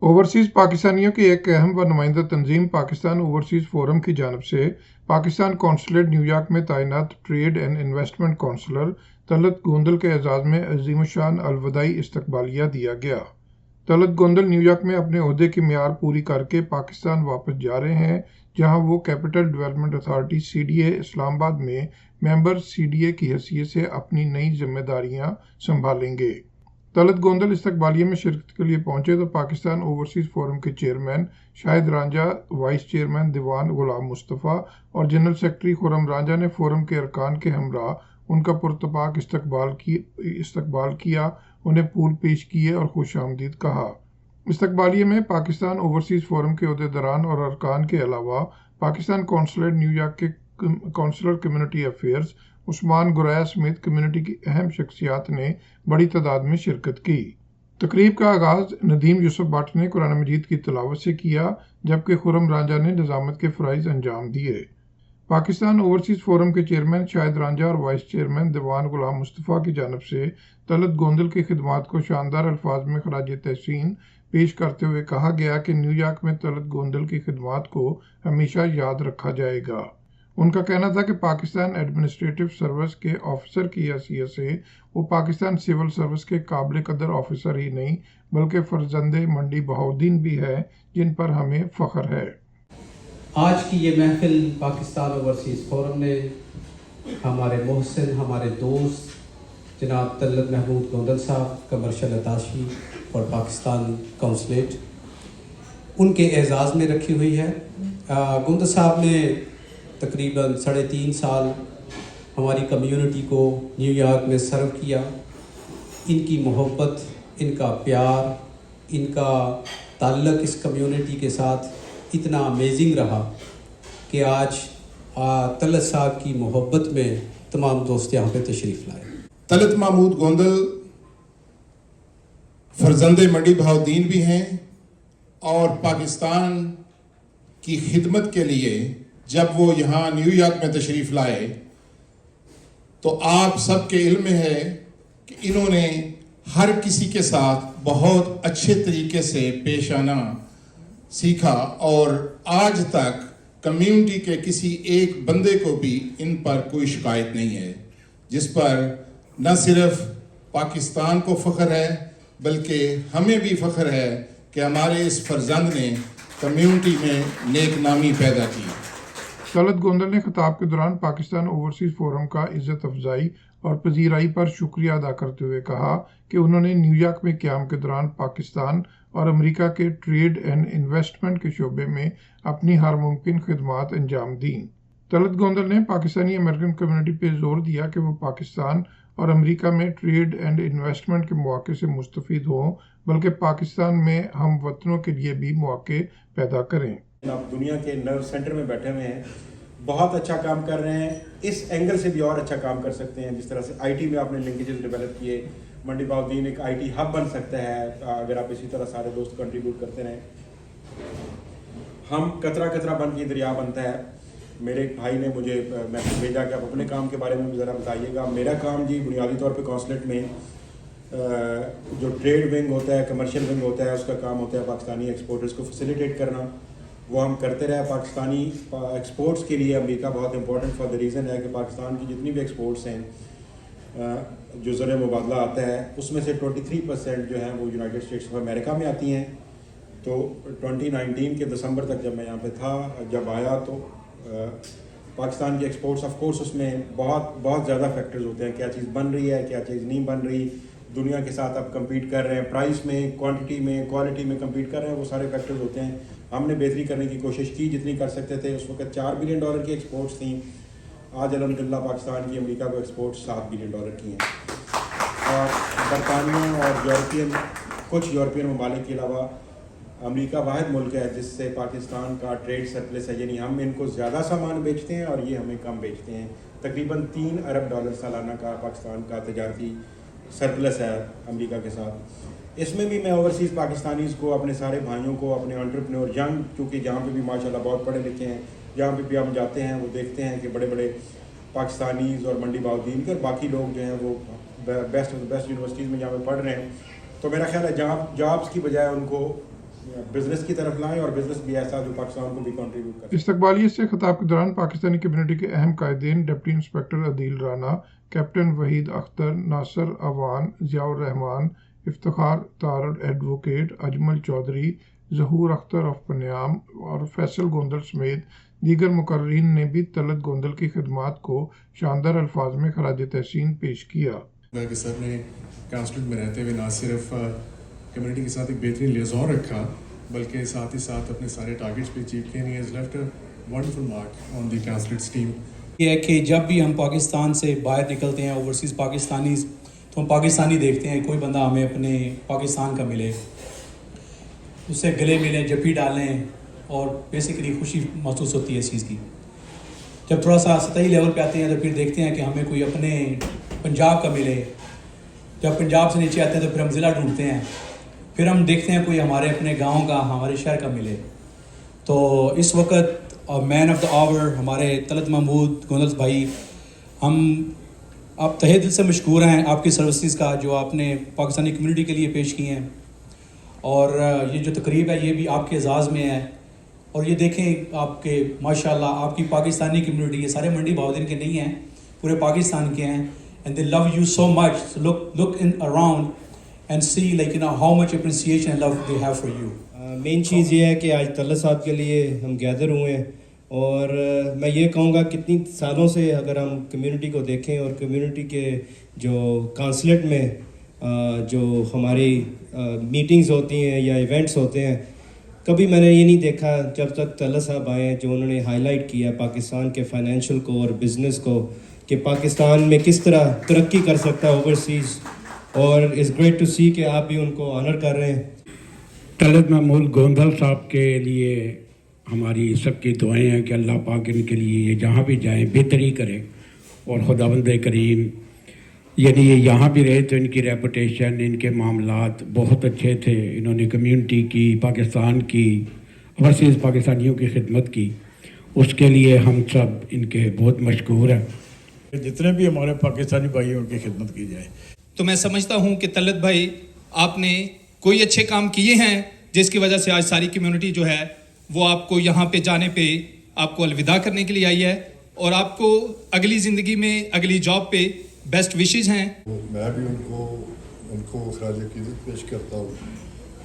Overseas पाकिस्तानियों की एक अहम व नुमाइंदा तंजीम पाकिस्तान ओवरसीज़ फोरम की जानब से पाकिस्तान कौंसलेट न्यूयॉर्क में तैनात trade and investment counsellor Talat Gondal के एजाज़ में अज़ीमुशान अलविदाई इस्तकबालिया दिया गया। तलत गोंदल न्यूयॉर्क में अपने ओहदे की मियार पूरी करके पाकिस्तान वापस जा रहे हैं, जहां वो capital development authority CDA Islamabad में मेंबर CDA की हैसियत से अपनी नई जिम्मेदारियां संभालेंगे। तलत गोंदल इस्तकबालिया में शिरकत के लिए पहुंचे तो पाकिस्तान ओवरसीज़ फोरम के chairman Shahid Ranjha, vice chairman Diwan Ghulam Mustafa और जनरल सेक्रेटरी खुर्रम रांझा ने फोरम के अरकान के हमरा उनका पुरतपाक इस्तकबाल किया, उन्हें फूल पेश किए और खुश आमदीद कहा। इस्तकबालिया में पाकिस्तान ओवरसीज़ फोरम के अहदेदारान और अरकान के अलावा पाकिस्तान कौंसलेट न्यूयॉर्क के counsellor community affairs Usman Guraya समेत कम्युनिटी की अहम शख्सियात ने बड़ी तादाद में शिरकत की। तकरीब का आगाज़ नदीम यूसुफ भट्ट ने कुरान मजीद की तिलावत से किया, जबकि खुर्रम रांझा ने निज़ामत के फ़राइज़ अंजाम दिए। पाकिस्तान ओवरसीज़ फोरम के चेयरमैन शाहिद रांझा और वाइस चेयरमैन दीवान गुलाम मुस्तफ़ा की जानब से तलत गोंदल की खिदमात को शानदार अल्फाज में खराज तहसीन पेश करते हुए कहा गया कि न्यूयॉर्क में तलत गोंदल की खिदमात को हमेशा याद रखा जाएगा। उनका कहना था कि पाकिस्तान एडमिनिस्ट्रेटिव सर्विस के ऑफिसर की हैसियत से वो पाकिस्तान सिविल सर्विस के काबिल कदर ऑफिसर ही नहीं बल्कि फर्जंदे मंडी बहाउद्दीन भी है, जिन पर हमें फ़ख्र है। आज की ये महफिल पाकिस्तान ओवरसीज़ फोरम ने हमारे मोहसिन, हमारे दोस्त जनाब तलत महमूद गोंदल साहब, कमर्शियल अताशी और पाकिस्तान काउंसलेट, उनके एजाज़ में रखी हुई है। गोंदल साहब ने तकरीबन 3.5 साल हमारी कम्युनिटी को न्यूयॉर्क में सर्व किया। इनकी मोहब्बत, इनका प्यार, इनका ताल्लुक़ इस कम्युनिटी के साथ इतना अमेजिंग रहा कि आज तलत साहब की मोहब्बत में तमाम दोस्त यहाँ पे तशरीफ़ लाए। तलत महमूद गोंदल फर्जंदे मंडी बहाउद्दीन भी हैं और पाकिस्तान की खिदमत के लिए जब वो यहाँ न्यूयॉर्क में तशरीफ़ लाए तो आप सबके इल्म में है कि इन्होंने हर किसी के साथ बहुत अच्छे तरीके से पेश आना सीखा और आज तक कम्युनिटी के किसी एक बंदे को भी इन पर कोई शिकायत नहीं है, जिस पर न सिर्फ पाकिस्तान को फ़ख्र है बल्कि हमें भी फ़ख्र है कि हमारे इस फर्जंद ने कम्युनिटी में नेक नामी पैदा की। तलत गोंदल ने खिताब के दौरान पाकिस्तान ओवरसीज़ फोरम का इज़्ज़त अफजाई और पजीराई पर शुक्रिया अदा करते हुए कहा कि उन्होंने न्यूयॉर्क में क़याम के दौरान पाकिस्तान और अमेरिका के ट्रेड एंड इन्वेस्टमेंट के शोबे में अपनी हर मुमकिन खिदमात अंजाम दी। तलत गोंदल ने पाकिस्तानी अमेरिकन कम्युनिटी पर जोर दिया कि वो पाकिस्तान और अमेरिका में ट्रेड एंड इन्वेस्टमेंट के मौके से मुस्तफ़ीद हों, बल्कि पाकिस्तान में हम वतनों के लिए भी मौके पैदा करें। आप दुनिया के नर्व सेंटर में बैठे हुए हैं, बहुत अच्छा काम कर रहे हैं। इस एंगल से भी और अच्छा काम कर सकते हैं। जिस तरह से IT में आपने लिंकेजेस डेवलप किए, मंडी बहाउद्दीन एक IT हब बन सकता है अगर आप इसी तरह सारे दोस्त कंट्रीब्यूट करते रहें। हम कतरा कतरा बन के दरिया बनता है। मेरे एक भाई ने मुझे मैसेज भेजा कि आप अपने काम के बारे में ज़रा बताइएगा। मेरा काम जी बुनियादी तौर पे कौंसलेट में जो ट्रेड विंग होता है, कमर्शियल विंग होता है, उसका काम होता है पाकिस्तानी एक्सपोर्टर्स को फैसिलिटेट करना। वो हम करते रहे। पाकिस्तानी एक्सपोर्ट्स के लिए अमेरिका बहुत इंपॉर्टेंट फॉर द रीज़न है कि पाकिस्तान की जितनी भी एक्सपोर्ट्स हैं जो ज़र मुबादला आता है उसमें से 23% जो है वो यूनाइटेड स्टेट्स ऑफ अमेरिका में आती हैं। तो 2019 के दिसंबर तक जब मैं यहाँ पे था, जब आया तो पाकिस्तान की एक्सपोर्ट्स ऑफ कोर्स उसमें बहुत ज़्यादा फैक्टर्स होते हैं। क्या चीज़ बन रही है, क्या चीज़ नहीं बन रही, दुनिया के साथ आप कम्पीट कर रहे हैं, प्राइस में, क्वांटिटी में, क्वालिटी में कम्पीट कर रहे हैं, वो सारे फैक्टर्स होते हैं। हमने बेहतरी करने की कोशिश की जितनी कर सकते थे। उस वक्त $4 बिलियन की एक्सपोर्ट्स थी। आज अल्हम्दुलिल्लाह पाकिस्तान की अमेरिका को एक्सपोर्ट्स $7 बिलियन की हैं। और बरतानिया और कुछ यूरोपियन ममालिक के अलावा अमेरिका वाहिद मुल्क है जिससे पाकिस्तान का ट्रेड सरप्लस है, यानी हम इनको ज़्यादा सामान बेचते हैं और ये हमें कम बेचते हैं। तकरीबन $3 अरब सालाना का पाकिस्तान का तजारती सरप्लस है अमेरिका के साथ। इसमें भी मैं ओवरसीज़ पाकिस्तानीज़ को, अपने सारे भाइयों को, अपने एंटरप्रेन्योर यंग, क्योंकि जहाँ पे भी माशाल्लाह बहुत पढ़े लिखे हैं, जहाँ पे भी हम जाते हैं वो देखते हैं कि बड़े बड़े पाकिस्तानीज़ और मंडी बहाउद्दीन के और बाकी लोग जो हैं वो best of the best universities में जहाँ पे पढ़ रहे हैं। तो मेरा ख्याल है जहाँ जॉब्स की बजाय उनको बिजनेस की तरफ लाएं और बिजनेस भी ऐसा जो पाकिस्तान को भी कंट्रीब्यूट करे। इस्तकबालियत से खिताब के दौरान पाकिस्तानी कम्युनिटी के अहम कायदीन deputy inspector Adeel Rana, captain Waheed Akhtar, Nasir Awan, Ziaur Rehman, Iftikhar Tar advocate, Ajmal Chaudhry, Zahoor Akhtar of Panyam और फैसल गोंदल समेत दीगर मुकर्रीन ने भी तलत गोंदल की खिदमात को शानदार अल्फाज में खराज तहसीन पेश किया। कि सर ने काउंसलेट में रहते हुए ना सिर्फ कम्युनिटी के साथ एक बेहतरीन लियाज़ोन रखा बल्कि साथ ही साथ अपने सारे टारगेट्स भी अचीव किए। Has left a wonderful mark on the consulates team. ये है कि जब भी हम पाकिस्तान से बाहर निकलते हैं ओवरसीज़ पाकिस्तानीज़, तो हम पाकिस्तानी देखते हैं कोई बंदा हमें अपने पाकिस्तान का मिले, उससे गले मिलें, जप्पी डालें और बेसिकली खुशी महसूस होती है इस चीज़ की। जब थोड़ा सा सतही लेवल पे आते हैं तो फिर देखते हैं कि हमें कोई अपने पंजाब का मिले, जब पंजाब से नीचे आते हैं तो फिर हम ज़िला ढूंढते हैं, फिर हम देखते हैं कोई हमारे अपने गांव का, हमारे शहर का मिले। तो इस वक्त मैन ऑफ द आवर हमारे तलत महमूद गोंदल भाई, हम आप तहे दिल से मशकूर हैं आपकी सर्विसेज का जो आपने पाकिस्तानी कम्युनिटी के लिए पेश की हैं। और ये जो तकरीब है ये भी आपके एजाज़ में है। और ये देखें आपके माशाल्लाह आपकी पाकिस्तानी कम्युनिटी, ये सारे मंडी बहाउद्दीन के नहीं हैं, पूरे पाकिस्तान के हैं, and they love you so much. Look in around and see like you know how much appreciation and love they have for you. Main चीज़ ये है कि आज तलत साहब के लिए हम गैदर हुए हैं और मैं ये कहूँगा कितनी सालों से अगर हम कम्युनिटी को देखें और कम्युनिटी के जो काउंसलेट में जो हमारी मीटिंग्स होती हैं या इवेंट्स होते हैं, कभी मैंने ये नहीं देखा जब तक तलत साहब आए हैं जो उन्होंने हाईलाइट किया पाकिस्तान के फाइनेंशियल को और बिज़नेस को कि पाकिस्तान में किस तरह तरक्की कर सकता है ओवरसीज़। और इट्स ग्रेट टू सी कि आप भी उनको ऑनर कर रहे हैं। तलत महमूद गोंदल साहब के लिए हमारी सबकी दुआएं हैं कि अल्लाह पाक इनके लिए ये जहाँ भी जाएं बेहतरी करें और खुदावंद करीम यानी ये यहाँ भी रहे तो इनकी रेपुटेशन, इनके मामलात बहुत अच्छे थे। इन्होंने कम्युनिटी की, पाकिस्तान की, ओवरसीज़ पाकिस्तानियों की खिदमत की, उसके लिए हम सब इनके बहुत मशकूर हैं। जितने भी हमारे पाकिस्तानी भाई हैं उनकी खिदमत की जाए। तो मैं समझता हूँ कि तलत भाई आपने कोई अच्छे काम किए हैं जिसकी वजह से आज सारी कम्युनिटी जो है वो आपको यहाँ पे जाने पे आपको अलविदा करने के लिए आई है और आपको अगली ज़िंदगी में, अगली जॉब पे बेस्ट विशेस हैं। मैं भी उनको खराज अकीदत पेश करता हूँ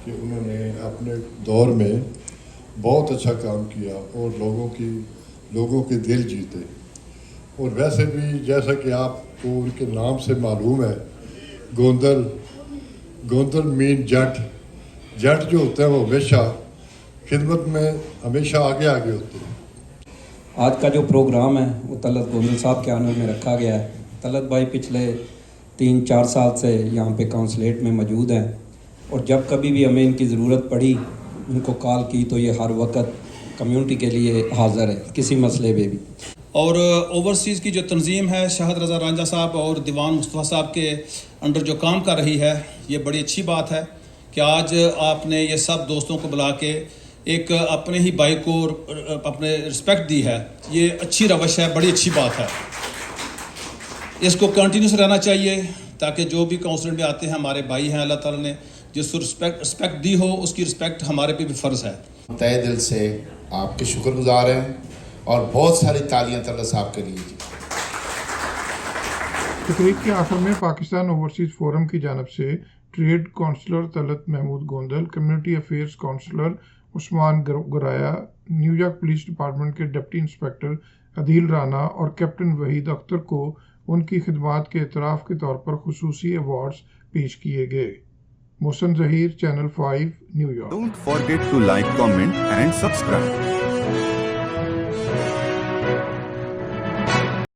कि उन्होंने अपने दौर में बहुत अच्छा काम किया और लोगों के दिल जीते। और वैसे भी जैसा कि आपको उनके नाम से मालूम है, गोंदल मीन जट जो होते हैं वो हमेशा खिदमत में हमेशा आगे होते हैं। आज का जो प्रोग्राम है वो तलत गोंदल साहब के आनर में रखा गया है। तलत भाई पिछले 3-4 साल से यहाँ पे काउंसलेट में मौजूद हैं और जब कभी भी हमें इनकी ज़रूरत पड़ी, उनको कॉल की तो ये हर वक्त कम्युनिटी के लिए हाज़िर है किसी मसले पे भी। और ओवरसीज़ की जो तंजीम है शाहद रज़ा रांझा साहब और दीवान मुस्तफ़ा साहब के अंडर जो काम कर रही है, ये बड़ी अच्छी बात है कि आज आपने ये सब दोस्तों को बुला के एक अपने ही भाई को अपने रिस्पेक्ट दी है। ये अच्छी रवश है, बड़ी अच्छी बात है। इसको कंटिन्यूस रहना चाहिए ताकि जो भी काउंसिल में आते हैं हमारे भाई हैं, अल्लाह ताला ने जिसको रिस्पेक्ट दी हो उसकी रिस्पेक्ट हमारे पे भी फ़र्ज़ है। तहे दिल से आपके शुक्रगुजार हैं और बहुत सारी तालियां तलत साहब के लिए। तकरीब के आखिर में पाकिस्तान ओवरसीज़ फोरम की जानिब से trade counsellor Talat Mahmood Gondal, community affairs counsellor Usman Guraya, New York police department के डिप्टी इंस्पेक्टर अदील राना और कैप्टन वहीद अख्तर को उनकी खिदमात के एतराफ़ के तौर पर खुसूसी अवार्ड्स पेश किए गए। Mohsin Zaheer, channel 5, New York. Don't forget to like, comment and subscribe.